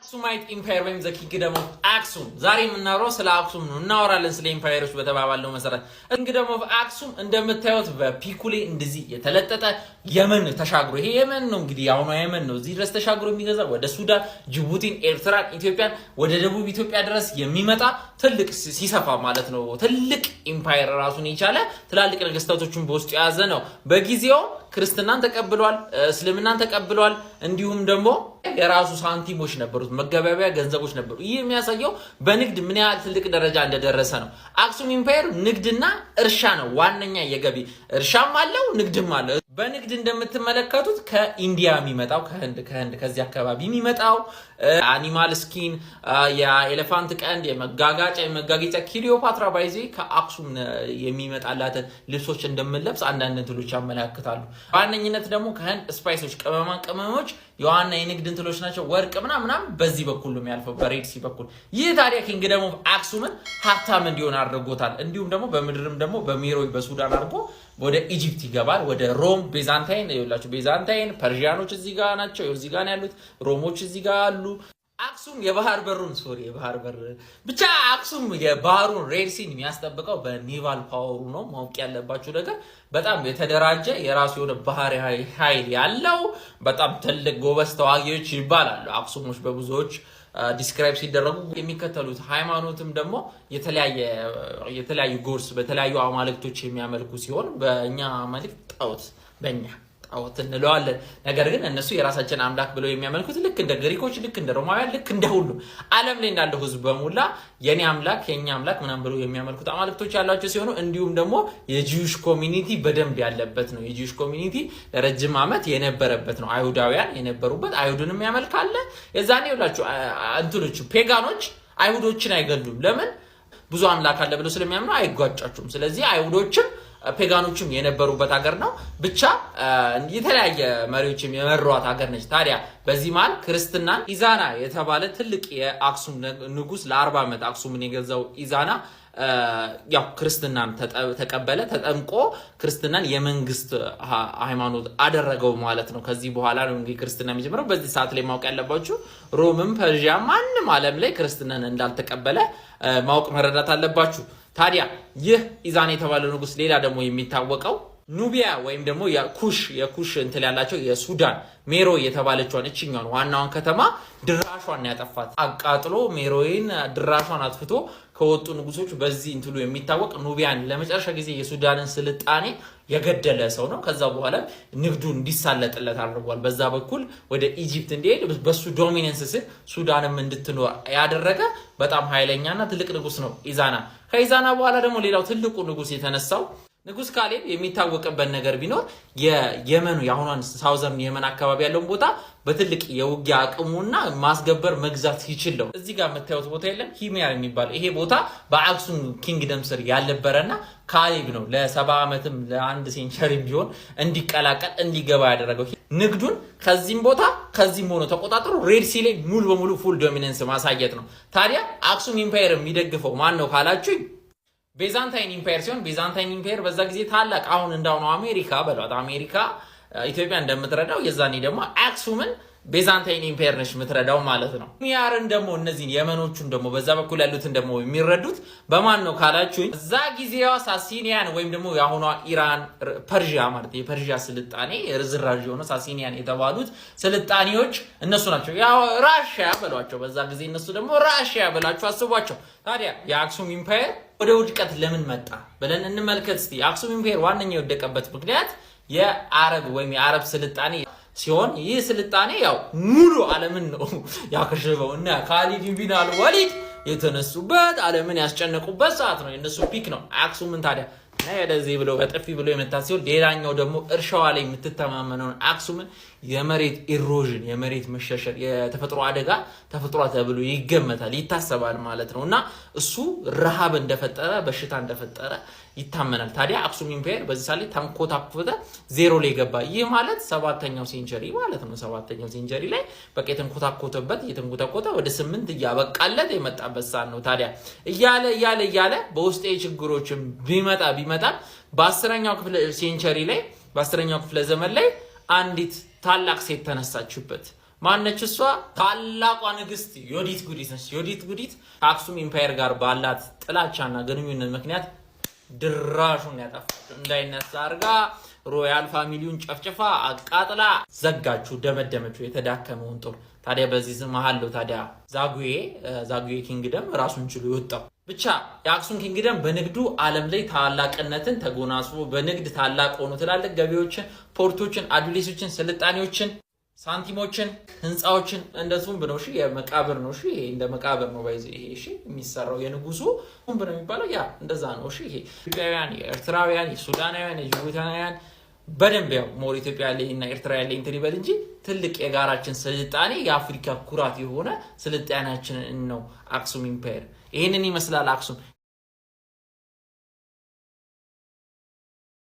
አክሱማይት ኢምፓየር ወይም ዘ ኪንግደም ኦፍ አክሱም ዛሬ የምናወራው ስለ አክሱም ነው። እናወራለን ስለ ኢምፓየሮች በተባባለው መሰረት ኪንግደም ኦፍ አክሱም እንደምታዩት በፒኩሌ እንደዚህ የተለጠጠ የመን ተሻግሮ ይሄ የመን ነው እንግዲህ አሁን የመን ነው እዚህ ድረስ ተሻግሮ የሚገዛ ወደ ሱዳን፣ ጅቡቲን፣ ኤርትራን፣ ኢትዮጵያን ወደ ደቡብ ኢትዮጵያ ድረስ የሚመጣ ትልቅ ሲሰፋ ማለት ነው ትልቅ ኢምፓየር ራሱን የቻለ ትላልቅ ነገስታቶችን በውስጡ የያዘ ነው። በጊዜው ክርስትናን ተቀብሏል፣ እስልምናን ተቀብሏል። እንዲሁም ደግሞ የራሱ ሳንቲሞች ነበሩት፣ መገበያያ ገንዘቦች ነበሩ። ይህ የሚያሳየው በንግድ ምን ያህል ትልቅ ደረጃ እንደደረሰ ነው። አክሱም ኢምፓየር ንግድና እርሻ ነው ዋነኛ የገቢ እርሻም አለው ንግድም አለው። በንግድ እንደምትመለከቱት ከኢንዲያ የሚመጣው ከህንድ ከዚህ አካባቢ የሚመጣው አኒማል ስኪን የኤሌፋንት ቀንድ የመጋገጫ ክሊዮፓትራ ባይዜ ከአክሱም የሚመጣላት ልብሶች እንደምንለብስ አንዳንድ እንትሎች ያመለክታሉ። በዋነኝነት ደግሞ ከህንድ ስፓይሶች ቅመሞች የዋና የንግድ እንትሎች ናቸው። ወርቅ ምናምን በዚህ በኩል ነው የሚያልፈው በሬድ ሲ በኩል። ይህ ታዲያ ኪንግደም ኦፍ አክሱምን ሀብታም እንዲሆን አድርጎታል። እንዲሁም ደግሞ በምድርም ደግሞ በሜሮይ በሱዳን አድርጎ ወደ ኢጂፕት ይገባል፣ ወደ ሮም ቤዛንታይን ይላችሁ ቤዛንታይን ፐርሺያኖች እዚህ ጋር ናቸው፣ እዚህ ጋር ያሉት ሮሞች እዚህ ጋር አሉ። አክሱም የባህር በር ብቻ አክሱም የባህሩን ሬድ ሲን የሚያስጠብቀው በኔቫል ፓወሩ ነው። ማወቅ ያለባችሁ ነገር በጣም የተደራጀ የራሱ የሆነ ባህር ኃይል ያለው በጣም ትልቅ ጎበዝ ተዋጊዎች ይባላሉ አክሱሞች በብዙዎች ዲስክራይብ ሲደረጉ። የሚከተሉት ሃይማኖትም ደግሞ የተለያዩ ጎርስ በተለያዩ አማልክቶች የሚያመልኩ ሲሆን በእኛ አማልክት ጣዖት እንለዋለን። ነገር ግን እነሱ የራሳችን አምላክ ብለው የሚያመልኩት ልክ እንደ ግሪኮች ልክ እንደ ሮማውያን ልክ እንደ ሁሉ ዓለም ላይ እንዳለው ህዝብ በሙላ የኛ አምላክ ምናምን ብለው የሚያመልኩት አማልክቶች ያሏቸው ሲሆኑ እንዲሁም ደግሞ የጂውሽ ኮሚኒቲ በደንብ ያለበት ነው። የጂውሽ ኮሚኒቲ ለረጅም ዓመት የነበረበት ነው። አይሁዳውያን የነበሩበት አይሁድንም ያመልካለ። የዛኔ ይላችሁ እንትሎቹ ፔጋኖች አይሁዶችን አይገሉም። ለምን? ብዙ አምላክ አለ ብለው ስለሚያምኑ አይጓጫቸውም። ስለዚህ አይሁዶችም ፔጋኖችም የነበሩበት ሀገር ነው። ብቻ የተለያየ መሪዎች የመሯት ሀገር ነች። ታዲያ በዚህ መሃል ክርስትናን ኢዛና የተባለ ትልቅ የአክሱም ንጉስ ለ40 ዓመት አክሱምን የገዛው ኢዛና ያው ክርስትናን ተቀበለ፣ ተጠምቆ ክርስትናን የመንግስት ሃይማኖት አደረገው ማለት ነው። ከዚህ በኋላ ነው እንግዲህ ክርስትና የሚጀምረው። በዚህ ሰዓት ላይ ማወቅ ያለባችሁ ሮምም ፐርሺያ ማንም ዓለም ላይ ክርስትናን እንዳልተቀበለ ማወቅ መረዳት አለባችሁ። ታዲያ ይህ ኢዛና የተባለው ንጉስ ሌላ ደግሞ የሚታወቀው ኑቢያ ወይም ደግሞ የኩሽ እንትን ያላቸው የሱዳን ሜሮ የተባለችውን እችኛውን ዋናውን ከተማ ድራሿን ያጠፋት አቃጥሎ ሜሮይን ድራሿን አጥፍቶ ከወጡ ንጉሶች በዚህ እንትሉ የሚታወቅ ኑቢያን ለመጨረሻ ጊዜ የሱዳንን ስልጣኔ የገደለ ሰው ነው። ከዛ በኋላ ንግዱ እንዲሳለጥለት አድርጓል። በዛ በኩል ወደ ኢጂፕት እንዲሄድ በሱ ዶሚናንስ ስር ሱዳንም እንድትኖር ያደረገ በጣም ኃይለኛና ትልቅ ንጉስ ነው ኢዛና። ከኢዛና በኋላ ደግሞ ሌላው ትልቁ ንጉስ የተነሳው ንጉስ ካሌብ የሚታወቅበት ነገር ቢኖር የየመኑ የአሁኗን ሳውዘርን የመን አካባቢ ያለውን ቦታ በትልቅ የውጊያ አቅሙና ማስገበር መግዛት ይችል ነው። እዚህ ጋር የምታዩት ቦታ የለም ሂሚያር የሚባል ይሄ ቦታ በአክሱም ኪንግደም ስር ያልነበረና ካሌብ ነው ለ70 ዓመትም ለአንድ ሴንቸሪ ቢሆን እንዲቀላቀል እንዲገባ ያደረገው። ንግዱን ከዚህም ቦታ ከዚህም ሆኖ ተቆጣጥሮ ሬድ ሲ ላይ ሙሉ በሙሉ ፉል ዶሚናንስ ማሳየት ነው። ታዲያ አክሱም ኢምፓየር የሚደግፈው ማን ነው ካላችሁ ቤዛንታይን ኢምፓየር ሲሆን ቤዛንታይን ኢምፓየር በዛ ጊዜ ታላቅ አሁን እንዳውነው አሜሪካ በሏት አሜሪካ ኢትዮጵያ እንደምትረዳው የዛኔ ደግሞ አክሱምን ቤዛንታይን ኢምፓየር ነች የምትረዳው ማለት ነው። ሚያርን ደግሞ እነዚህን የመኖቹን ደግሞ በዛ በኩል ያሉትን ደግሞ የሚረዱት በማን ነው ካላችሁኝ እዛ ጊዜዋ ሳሲኒያን ወይም ደግሞ የአሁኗ ኢራን ፐርሺያ ማለት የፐርሺያ ስልጣኔ ርዝራዥ የሆነ ሳሲኒያን የተባሉት ስልጣኔዎች እነሱ ናቸው። ያው ራሽያ በሏቸው በዛ ጊዜ እነሱ ደግሞ ራሽያ ብላችሁ አስቧቸው። ታዲያ የአክሱም ኢምፓየር ወደ ውድቀት ለምን መጣ ብለን እንመልከት እስቲ። የአክሱም ኢምፓየር ዋነኛው የወደቀበት ምክንያት የአረብ ወይም የአረብ ስልጣኔ ሲሆን ይህ ስልጣኔ ያው ሙሉ ዓለምን ነው ያከሸፈው እና ካሊድ ኢብን አልወሊድ የተነሱበት ዓለምን ያስጨነቁበት ሰዓት ነው። የነሱ ፒክ ነው። አክሱምን ታዲያ ለዚህ ብሎ በጥፊ ብሎ የመታት ሲሆን ሌላኛው ደግሞ እርሻዋ ላይ የምትተማመነውን አክሱምን የመሬት ኢሮዥን የመሬት መሸርሸር የተፈጥሮ አደጋ ተፈጥሯ ተብሎ ይገመታል ይታሰባል ማለት ነው። እና እሱ ረሃብ እንደፈጠረ በሽታ እንደፈጠረ ይታመናል። ታዲያ አክሱም ኢምፓየር በዚህ ሳሌ ተንኮታኮተ ዜሮ ላይ ገባ። ይህ ማለት 7ኛው ሴንቸሪ ማለት ነው። 7ኛው ሴንቸሪ ላይ በቃ የተንኮታኮተ ወደ 8 እያበቃለት የመጣበት ሰዓት ነው። ታዲያ እያለ በውስጤ ችግሮችን ቢመጣ በ10ኛው ክፍለ ሴንቸሪ ላይ በ10ኛው ክፍለ ዘመን ላይ አንዲት ታላቅ ሴት ተነሳችበት። ማነች እሷ? ታላቋ ንግስት ዮዲት ጉዲት ነች። ዮዲት ጉዲት ከአክሱም ኢምፓየር ጋር ባላት ጥላቻና ግንኙነት ምክንያት ድራሹን ያጠፋችው እንዳይነሳ አድርጋ ሮያል ፋሚሊውን ጨፍጭፋ አቃጥላ ዘጋችሁ፣ ደመደመችው የተዳከመውን ጦር። ታዲያ በዚህ መሃል ነው ታዲያ ዛጉዌ ኪንግደም ራሱን ችሎ ይወጣው። ብቻ የአክሱም ኪንግደም በንግዱ ዓለም ላይ ታላቅነትን ተጎናጽፎ በንግድ ታላቅ ሆኖ ትላልቅ ገቢዎችን፣ ፖርቶችን፣ አዱሌሶችን፣ ስልጣኔዎችን፣ ሳንቲሞችን፣ ህንፃዎችን እንደሱም ብነው የመቃብር ነው። ይሄ እንደ መቃብር ነው ባይዘ ይሄ የሚሰራው የንጉሱ ብነ የሚባለው ያ እንደዛ ነው። ይሄ ኢትዮጵያውያን፣ ኤርትራውያን፣ ሱዳናውያን፣ ጅቡታውያን በደንብ ያው ሞር ኢትዮጵያ ላይ እና ኤርትራ ላይ እንትን ይበል እንጂ ትልቅ የጋራችን ስልጣኔ የአፍሪካ ኩራት የሆነ ስልጣኔያችን ነው አክሱም ኢምፓየር። ይሄንን ይመስላል አክሱም።